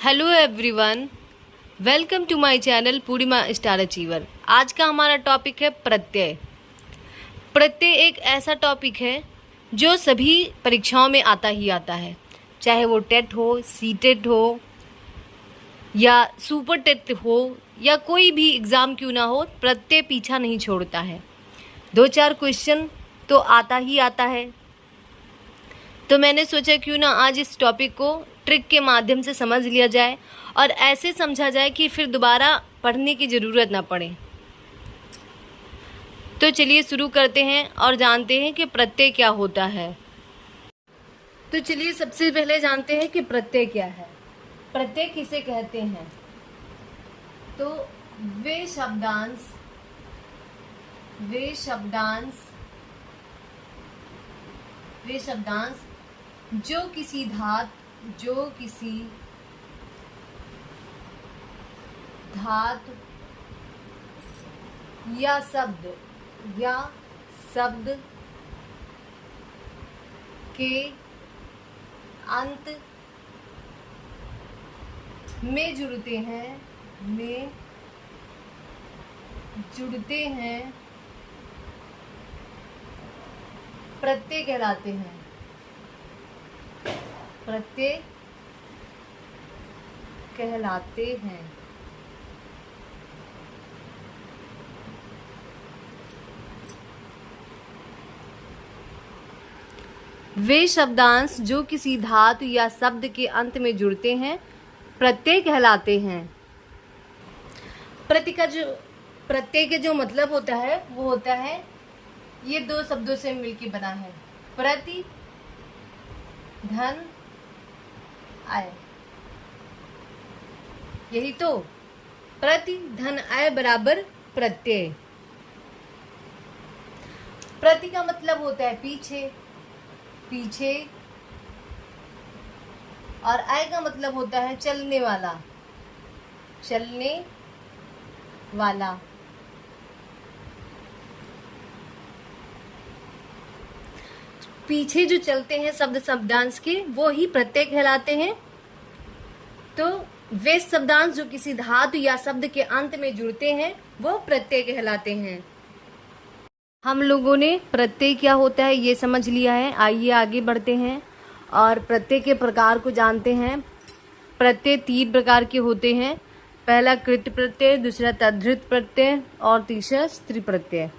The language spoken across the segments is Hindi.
Hello everyone, welcome to my channel Purnima star achiever. आज का हमारा टॉपिक है प्रत्यय। प्रत्यय एक ऐसा टॉपिक है जो सभी परीक्षाओं में आता ही आता है, चाहे वो टेट हो, सीटेट हो या सुपर टेट हो या कोई भी एग्ज़ाम क्यों ना हो, प्रत्यय पीछा नहीं छोड़ता है। 2-4 क्वेश्चन तो आता ही आता है। तो मैंने सोचा क्यों ना आज इस टॉपिक को ट्रिक के माध्यम से समझ लिया जाए और ऐसे समझा जाए कि फिर दोबारा पढ़ने की ज़रूरत ना पड़े। तो चलिए शुरू करते हैं और जानते हैं कि प्रत्यय क्या होता है। तो चलिए सबसे पहले जानते हैं कि प्रत्यय क्या है। प्रत्यय किसे कहते हैं? तो वे शब्दांश जो किसी धातु या शब्द के अंत में जुड़ते हैं प्रत्यय कहलाते हैं। प्रत्यय कहलाते हैं। वे शब्दांश जो किसी धातु या शब्द के अंत में जुड़ते हैं प्रत्यय कहलाते हैं। प्रत्यय का जो मतलब होता है वो होता है, ये 2 शब्दों से मिलकर बना है, प्रति धन आय। यही तो, प्रति धन आय बराबर प्रत्यय। प्रति का मतलब होता है पीछे और आय का मतलब होता है चलने वाला। पीछे जो चलते हैं शब्दांश के वो ही प्रत्यय कहलाते हैं। तो वे शब्दांश जो किसी धातु या शब्द के अंत में जुड़ते हैं वो प्रत्यय कहलाते हैं। हम लोगों ने प्रत्यय क्या होता है ये समझ लिया है। आइए आगे बढ़ते हैं और प्रत्यय के प्रकार को जानते हैं। प्रत्यय 3 प्रकार के होते हैं। पहला कृत प्रत्यय, दूसरा तद्धित प्रत्यय और तीसरा स्त्री प्रत्यय।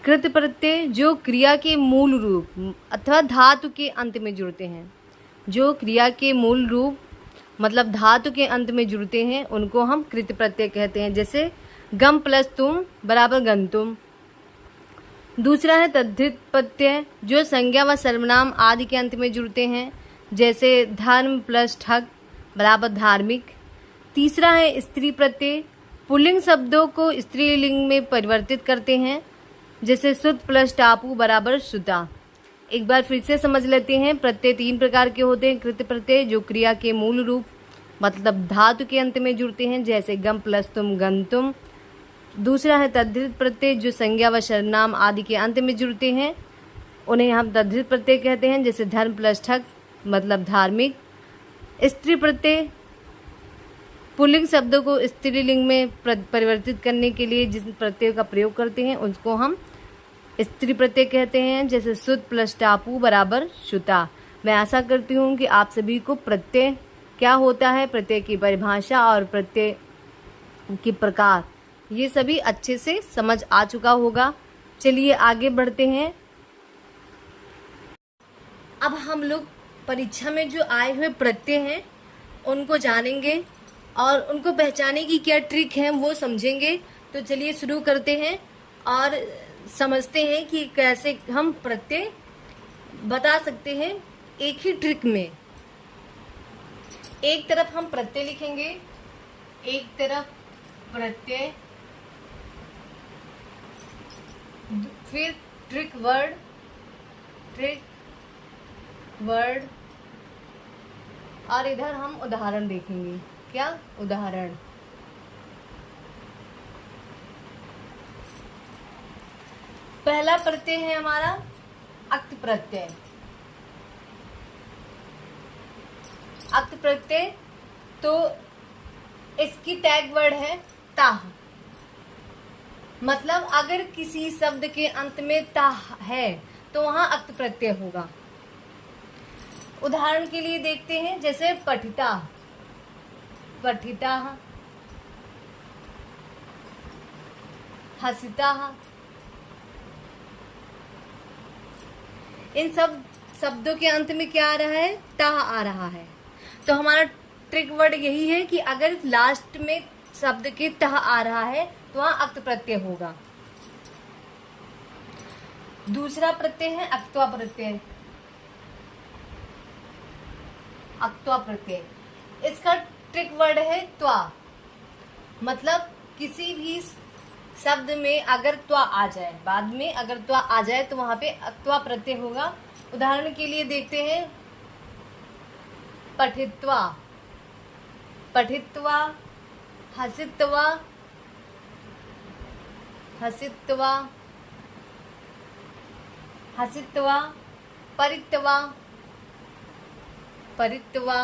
कृत प्रत्यय जो क्रिया के मूल रूप अथवा धातु के अंत में जुड़ते हैं। जो क्रिया के मूल रूप मतलब धातु के अंत में जुड़ते हैं उनको हम कृत प्रत्यय कहते हैं। जैसे गम प्लस तुम बराबर गंतुम। दूसरा है तद्धित प्रत्यय जो संज्ञा व सर्वनाम आदि के अंत में जुड़ते हैं। जैसे धर्म प्लस ठग बराबर धार्मिक। तीसरा है स्त्री प्रत्यय, पुल्लिंग शब्दों को स्त्रीलिंग में परिवर्तित करते हैं। जैसे सुत प्लस टापू बराबर सुता। एक बार फिर से समझ लेते हैं। प्रत्यय 3 प्रकार के होते हैं। कृत प्रत्यय जो क्रिया के मूल रूप मतलब धातु के अंत में जुड़ते हैं, जैसे गम प्लस तुम गंतुम। दूसरा है तद्धित प्रत्यय जो संज्ञा व सर्वनाम आदि के अंत में जुड़ते हैं, उन्हें हम तद्धित प्रत्यय कहते हैं। जैसे धर्म प्लस ठग मतलब धार्मिक। स्त्री प्रत्यय पुल्लिंग शब्दों को स्त्रीलिंग में परिवर्तित करने के लिए जिस प्रत्यय का प्रयोग करते हैं उसको हम स्त्री प्रत्यय कहते हैं। जैसे सुत प्लस टापू बराबर शुता। मैं आशा करती हूँ कि आप सभी को प्रत्यय क्या होता है, प्रत्यय की परिभाषा और प्रत्यय की प्रकार ये सभी अच्छे से समझ आ चुका होगा। चलिए आगे बढ़ते हैं। अब हम लोग परीक्षा में जो आए हुए प्रत्यय हैं उनको जानेंगे और उनको पहचाने की क्या ट्रिक है वो समझेंगे। तो चलिए शुरू करते हैं और समझते हैं कि कैसे हम प्रत्यय बता सकते हैं एक ही ट्रिक में। एक तरफ हम प्रत्यय लिखेंगे, एक तरफ प्रत्यय, फिर ट्रिक वर्ड और इधर हम उदाहरण देखेंगे। क्या उदाहरण? पहला प्रत्यय है हमारा अक्त प्रत्यय। अक्त प्रत्यय तो इसकी टैग वर्ड है ताह। मतलब अगर किसी शब्द के अंत में ताह है तो वहां अक्त प्रत्यय होगा। उदाहरण के लिए देखते हैं, जैसे पठिता, पठिता, हसिता, इन सब शब्दों के अंत में क्या आ रहा है? ताह आ रहा है। तो हमारा ट्रिक वर्ड यही है कि अगर लास्ट में शब्द के ताह आ रहा है तो वहां अक्त प्रत्यय होगा। दूसरा प्रत्यय है अक्त्वा प्रत्यय। अक्त्वा प्रत्यय, इसका ट्रिक वर्ड है त्वा। मतलब किसी भी शब्द में अगर त्वा आ जाए, बाद में अगर त्वा आ जाए तो वहां पे अक्त्वा प्रत्यय होगा। उदाहरण के लिए देखते हैं, पठित्वा, पठित्वा, हसित्वा, हसित्वा, हसित्वा, परित्वा, परित्वा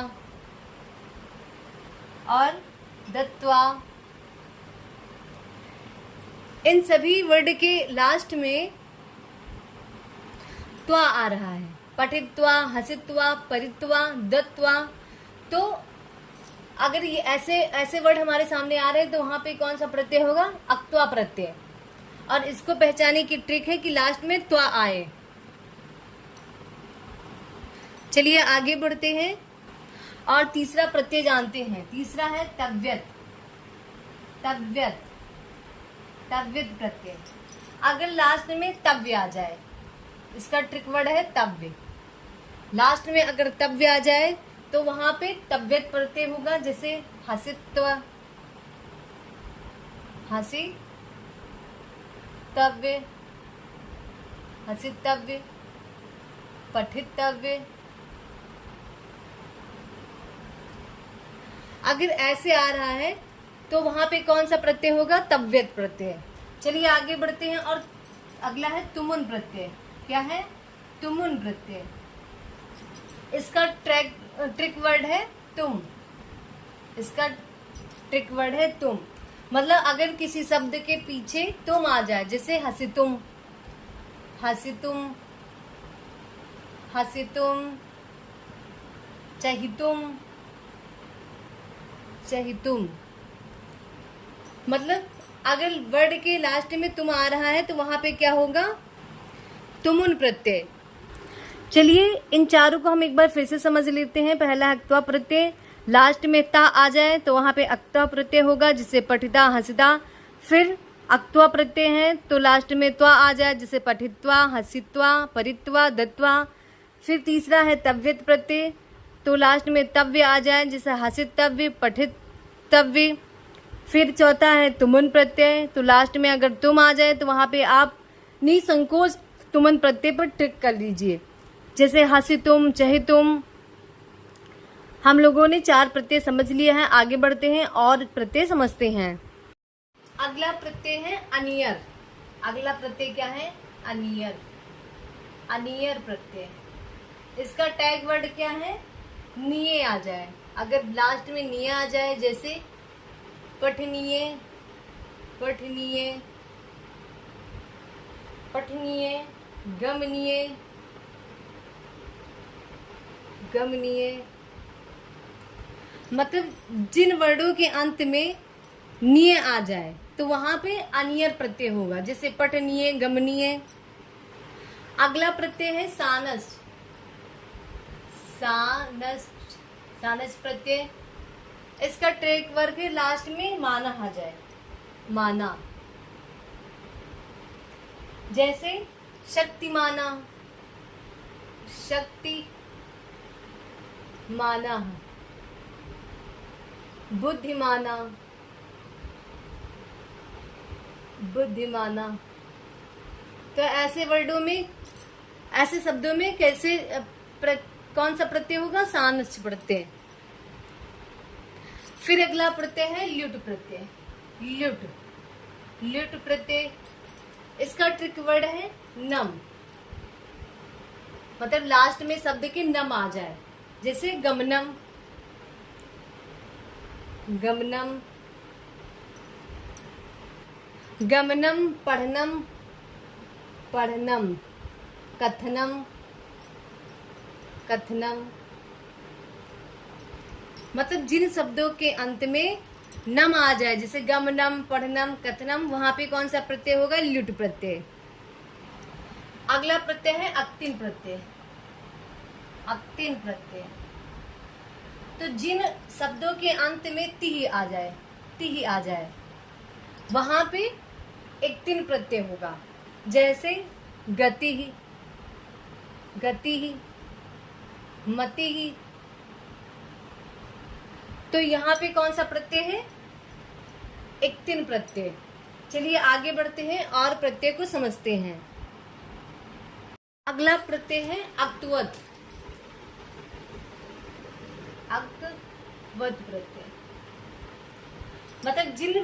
और दत्वा। इन सभी वर्ड के लास्ट में त्वा आ रहा है। पठित्वा, हसित्वा, परित्वा, दत्वा। तो अगर ये ऐसे वर्ड हमारे सामने आ रहे हैं तो वहां पे कौन सा प्रत्यय होगा? अक्त्वा प्रत्यय। और इसको पहचानने की ट्रिक है कि लास्ट में त्वा आए। चलिए आगे बढ़ते हैं और तीसरा प्रत्यय जानते हैं। तीसरा है तव्यत। तव्यत, तव्यत प्रत्यय। अगर लास्ट में तव्य आ जाए, इसका ट्रिक वर्ड है तव्य। लास्ट में अगर तव्य आ जाए तो वहां पे तव्यत प्रत्यय होगा। जैसे हसित्व, हसी तव्य, हसितव्य, पठितव्य। अगर ऐसे आ रहा है तो वहां पे कौन सा प्रत्यय होगा? तव्यत प्रत्यय। चलिए आगे बढ़ते हैं और अगला है तुमुन प्रत्यय। क्या है? तुमुन प्रत्यय। इसका ट्रिक वर्ड है तुम। इसका ट्रिक वर्ड है तुम। मतलब अगर किसी शब्द के पीछे तुम आ जाए, जैसे हसितुम, हसितुम, हसितुम, चहितुम, चहितुम। मतलब अगर वर्ड के लास्ट में तुम आ रहा है तो वहां पे क्या होगा? तुमुन प्रत्यय। चलिए इन चारों को हम एक बार फिर से समझ लेते हैं। पहला है अक्त्वा प्रत्यय। लास्ट में ता आ जाए तो वहां पे अक्त्वा प्रत्यय होगा, जिसे पठिता, हसिता। फिर अक्त्वा प्रत्यय है तो लास्ट में त्वा आ जाए, जिसे पठित्वा, हसित्वा, परित्वा, दत्वा। फिर तीसरा है तव्यत प्रत्यय, तो लास्ट में तव्य आ जाए, जिसे हसितव्य, पठितव्य। फिर चौथा है तुमुन प्रत्यय, तो लास्ट में अगर तुम आ जाए तो वहां पे आप निसंकोच तुमुन प्रत्यय पर टिक कर लीजिए, जैसे हसितुम, चहितुम। हम लोगों ने 4 प्रत्यय समझ लिए हैं। आगे बढ़ते हैं और प्रत्यय समझते हैं। अगला प्रत्यय है अनियर। अगला प्रत्यय क्या है? अनियर। अनियर प्रत्यय। इसका टैग वर्ड क्या है? निये आ जाए। अगर लास्ट में निये आ जाए, जैसे पठनीय, पठनीय, पठनीय, गमनीय, गमनीय। मतलब जिन वर्डों के अंत में निये आ जाए तो वहां पे अनियर प्रत्यय होगा, जैसे पठनीय, गमनीय। अगला प्रत्यय है सानस। सानस, सानस प्रत्यय। इसका ट्रिक वर्ग है लास्ट में माना आ जाए, माना। जैसे शक्तिमाना, शक्ति माना, बुद्धिमाना, बुद्धिमाना। तो ऐसे वर्डों में, ऐसे शब्दों में कैसे कौन सा प्रत्यय होगा? सानस प्रत्यय। फिर अगला प्रत्यय है ल्युट प्रत्यय। ल्युट, ल्युट प्रत्यय। इसका ट्रिक वर्ड है नम। मतलब लास्ट में शब्द के नम आ जाए, जैसे गमनम, गमनम, गमनम, पढ़नम, पढ़नम, कथनम, कथनम। मतलब जिन शब्दों के अंत में नम आ जाए, जैसे गमनम, पढ़नम, कथनम, वहां पे कौन सा प्रत्यय होगा? ल्युट प्रत्यय। अगला प्रत्यय है अक्तिन प्रत्यय। अक्तिन प्रत्यय, तो जिन शब्दों के अंत में तिह आ जाए, तिह आ जाए, वहां पे एक तिन प्रत्यय होगा। जैसे गति ही, गति ही, मति ही। तो यहाँ पे कौन सा प्रत्यय है? एक तिन प्रत्यय। चलिए आगे बढ़ते हैं और प्रत्यय को समझते हैं। अगला प्रत्यय है अक्तवत। अक्तवत प्रत्यय मतलब जिन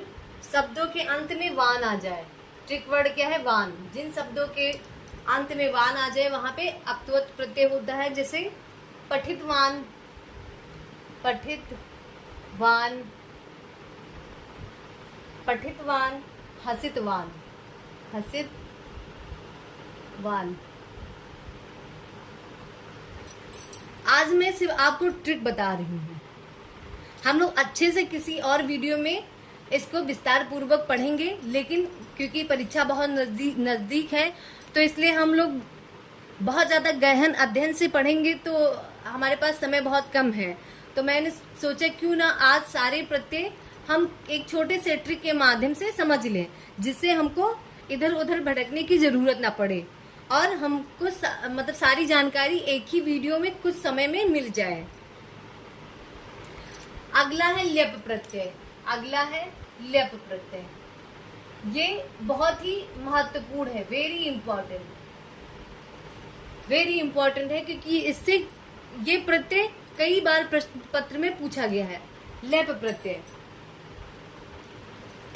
शब्दों के अंत में वान आ जाए। ट्रिक वर्ड क्या है? वान। जिन शब्दों के अंत में वान आ जाए वहां पे अक्तवत प्रत्यय होता है। जैसे पठितवान, पठितवान, पठितवान, हसितवान, हसितवान। आज मैं सिर्फ आपको ट्रिक बता रही हूँ। हम लोग अच्छे से किसी और वीडियो में इसको विस्तार पूर्वक पढ़ेंगे, लेकिन क्योंकि परीक्षा बहुत नजदीक है तो इसलिए हम लोग बहुत ज़्यादा गहन अध्ययन से पढ़ेंगे, तो हमारे पास समय बहुत कम है। तो मैंने सोचा क्यों ना आज सारे प्रत्यय हम एक छोटे से ट्रिक के माध्यम से समझ लें, जिससे हमको इधर उधर भटकने की जरूरत ना पड़े और हमको मतलब सारी जानकारी एक ही वीडियो में कुछ समय में मिल जाए। अगला है लेप प्रत्यय। अगला है लेप प्रत्यय। ये बहुत ही महत्वपूर्ण है, वेरी इंपॉर्टेंट, वेरी इंपॉर्टेंट है, क्योंकि इससे ये प्रत्यय कई बार प्रश्न पत्र में पूछा गया है। लेप प्रत्यय,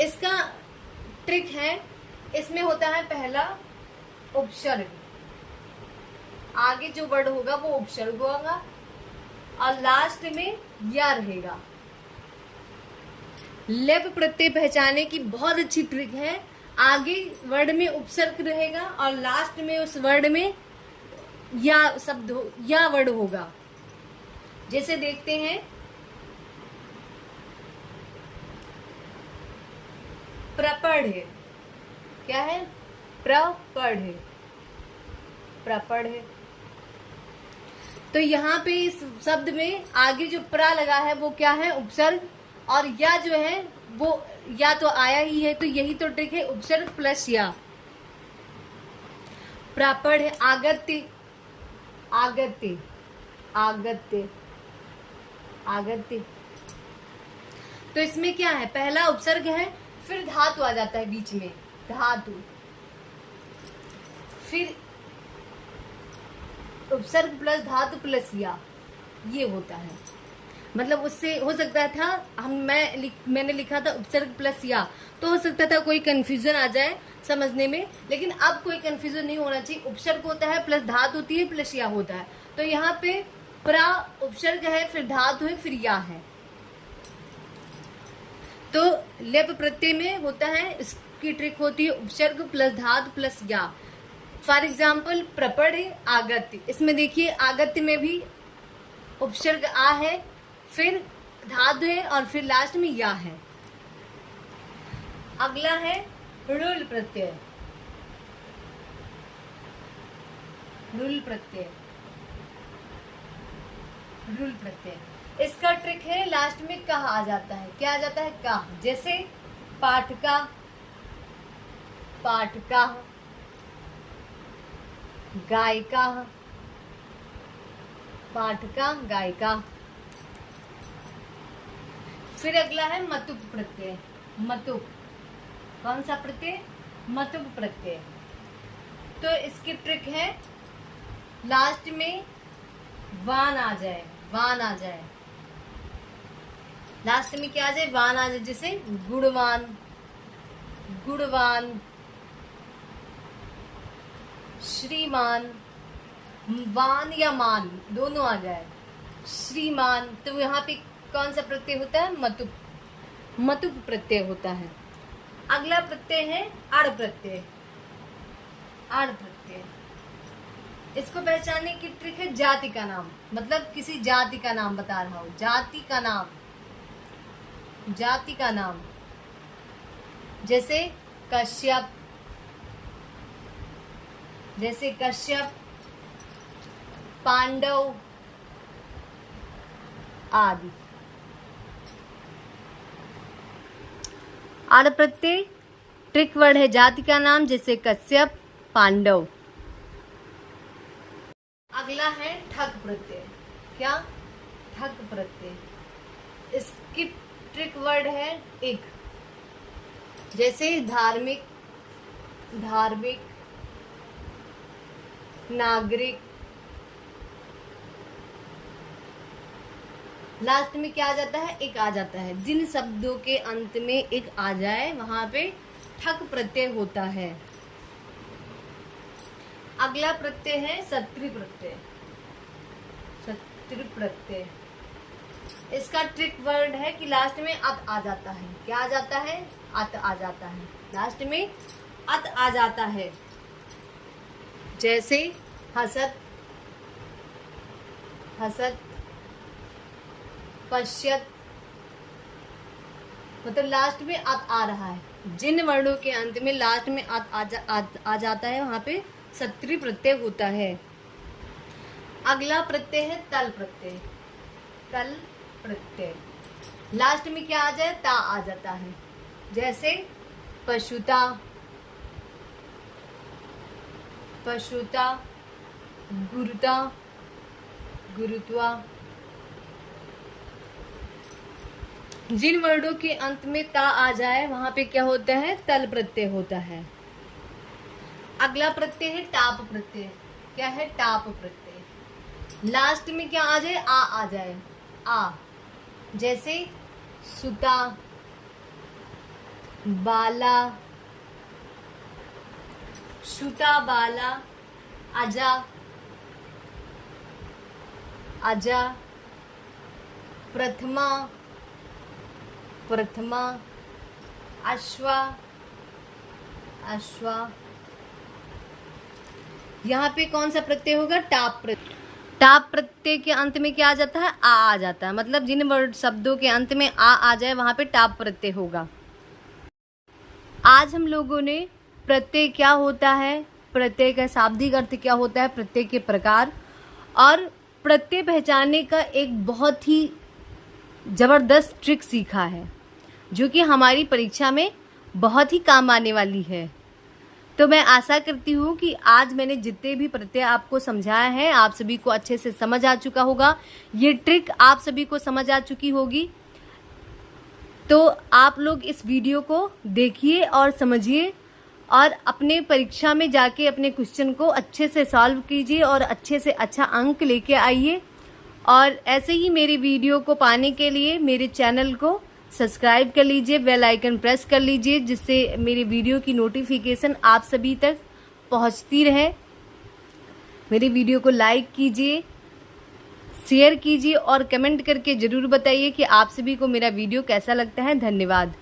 इसका ट्रिक है, इसमें होता है पहला उपसर्ग, आगे जो वर्ड होगा वो उपसर्ग होगा और लास्ट में या रहेगा। लेप प्रत्यय पहचाने की बहुत अच्छी ट्रिक है। आगे वर्ड में उपसर्ग रहेगा और लास्ट में उस वर्ड में या शब्द या वर्ड होगा। जैसे देखते हैं, प्रपढ़, क्या है? प्रपढ़, प्रपढ़। तो यहाँ पे इस शब्द में आगे जो प्रा लगा है वो क्या है? उपसर्ग, और या जो है वो या तो आया ही है, तो यही तो ट्रिक है, उपसर्ग प्लस या। प्रापढ़, आगत्य, आगत्य, आगत्य, आगत्य। तो इसमें क्या है? पहला उपसर्ग है, फिर धातु आ जाता है बीच में, धातु, फिर उपसर्ग प्लस धातु प्लस या, ये होता है। मतलब उससे हो सकता था मैंने लिखा था उपसर्ग प्लस या, तो हो सकता था कोई कंफ्यूजन आ जाए समझने में, लेकिन अब कोई कंफ्यूजन नहीं होना चाहिए। उपसर्ग होता है प्लस धातु होती है प्लस या होता है। तो यहाँ पे प्रा उपसर्ग है, फिर धातु है, फिर या है। तो लेप प्रत्यय में होता है, इसकी ट्रिक होती है उपसर्ग प्लस धातु प्लस या। फॉर एग्जाम्पल प्रपढ़, आगत्य, इसमें देखिए आगत्य में भी उपसर्ग आ है, फिर धातु है और फिर लास्ट में या है। अगला है रुल प्रत्यय। रुल प्रत्यय, रुल प्रत्यय, इसका ट्रिक है, लास्ट में कहा आ जाता है। क्या आ जाता है? कहा। जैसे पाठका, पाठका, गायिका, पाठका, गायिका। फिर अगला है मतुप प्रत्यय। मतुप, कौन सा प्रत्यय? मतुप प्रत्यय। तो इसकी ट्रिक है, लास्ट में वान आ जाए, वान आ जाए, लास्ट में क्या आ जाए? वान आ जाए। जैसे गुणवान, गुणवान, श्रीमान, वान या मान दोनों आ जाए, श्रीमान। तो यहाँ पे कौन सा प्रत्यय होता है? मतुप मतुप प्रत्यय होता है। अगला प्रत्यय है अड़ प्रत्यय। अड़ प्रत्यय, इसको पहचानने की ट्रिक है जाति का नाम, मतलब किसी जाति का नाम बता रहा हूं, जाति का नाम, जाति का नाम, जैसे कश्यप, जैसे कश्यप, पांडव आदि। आड़ प्रत्यय ट्रिक वर्ड है जाति का नाम, जैसे कश्यप, पांडव। अगला है ठक प्रत्यय। क्या? ठक प्रत्यय। इसकी ट्रिक वर्ड है एक, जैसे धार्मिक, धार्मिक, नागरिक। लास्ट में क्या आ जाता है? एक आ जाता है। जिन शब्दों के अंत में एक आ जाए वहां पे ठक प्रत्यय होता है। अगला प्रत्यय है सत्री प्रत्यय। सत्री प्रत्यय, इसका ट्रिक वर्ड है कि लास्ट में अत आ जाता है। क्या आ जाता है? अत आ जाता है, लास्ट में अत आ जाता है। जैसे हसत, हसत, पश्यत, मतलब लास्ट में अत आ रहा है। जिन वर्णों के अंत में लास्ट में अत आ जाता है वहां पे सत्री प्रत्यय होता है। अगला प्रत्यय है तल प्रत्यय। तल प्रत्यय, लास्ट में क्या आ जाए? ता आ जाता है। जैसे पशुता, पशुता, गुरुता, गुरुत्वा। जिन वर्णों के अंत में ता आ जाए वहां पे क्या होता है? तल प्रत्यय होता है। अगला प्रत्यय है टाप प्रत्यय। क्या है? टाप प्रत्यय, लास्ट में क्या आ जाए? आ जाए, आ। जैसे सुता, बाला, सुता, बाला, अजा, अजा, प्रथमा, प्रथमा, अश्वा, अश्वा। यहाँ पे कौन सा प्रत्यय होगा? टाप प्रत्यय। टाप प्रत्यय के अंत में क्या आ जाता है? आ जाता है, मतलब जिन वर्ड शब्दों के अंत में आ जाए वहां पे टाप प्रत्यय होगा। आज हम लोगों ने प्रत्यय क्या होता है, प्रत्यय का शाब्दिक अर्थ क्या होता है, प्रत्यय के प्रकार और प्रत्यय पहचानने का एक बहुत ही जबरदस्त ट्रिक सीखा है, जो कि हमारी परीक्षा में बहुत ही काम आने वाली है। तो मैं आशा करती हूँ कि आज मैंने जितने भी प्रत्यय आपको समझाया है आप सभी को अच्छे से समझ आ चुका होगा, ये ट्रिक आप सभी को समझ आ चुकी होगी। तो आप लोग इस वीडियो को देखिए और समझिए और अपने परीक्षा में जाके अपने क्वेश्चन को अच्छे से सॉल्व कीजिए और अच्छे से अच्छा अंक लेके आइए। और ऐसे ही मेरी वीडियो को पाने के लिए मेरे चैनल को सब्सक्राइब कर लीजिए, बेल आइकन प्रेस कर लीजिए, जिससे मेरी वीडियो की नोटिफिकेशन आप सभी तक पहुंचती रहे। मेरी वीडियो को लाइक कीजिए, शेयर कीजिए और कमेंट करके ज़रूर बताइए कि आप सभी को मेरा वीडियो कैसा लगता है। धन्यवाद।